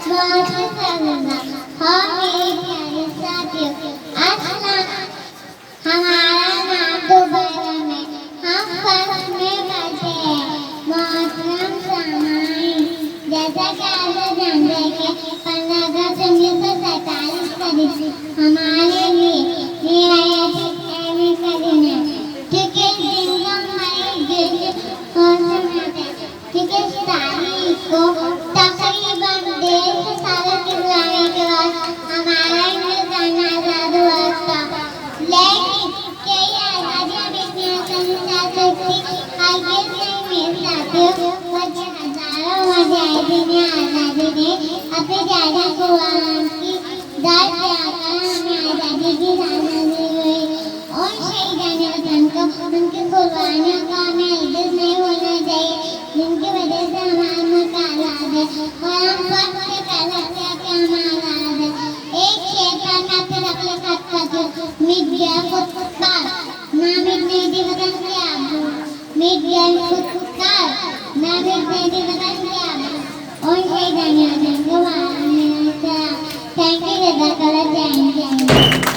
बहुत शुक्रिया। हाँ मेरे प्यारे साथियों, अस्सलाम। हमारा नाम दोबारा में हम फर्स्ट में पढ़ते हैं। मोहतरम सामाईन, जैसा कि आप लोग जानते हैं कि 15 अगस्त 1947 का दिन हमारे लिए निहायत अहम का दिन है, क्योंकि इस दिन को हमारे देश और सुनाते हैं, क्योंकि इस तारीख को तकरीबन 150 सालों की गुलामी के बाद हमारा हिंदुस्तान आजाद हुआ था। लेकिन कई आजादियां भी इतनी आसानी से हासिल थी, हरगिज़ नहीं मिल साथियों। बल्कि हजारों मुजाहिदीन आजादी ने अपनी जान कुर्बान की, दर पे आकर हमें आजादी की सांसें दी हुई। उन शहीदाने वतन को, उनकी कुर्बानियों को हमें हरगिज़ नहीं भूलना चाहिए, जिनकी वजह से हमारा मुल्क आजाद है और हम फख्र से कह सकते हैं कि हम आजाद हैं। एक शेर पर मैं फिर अपने खत करती, मिट गया खुदकार ना मिटने दी वतन की आबरू, मिट गया खुदकार ना मिटने दी वतन की आबरू। उन शहीदाने वतन को मारने से थैंक यू।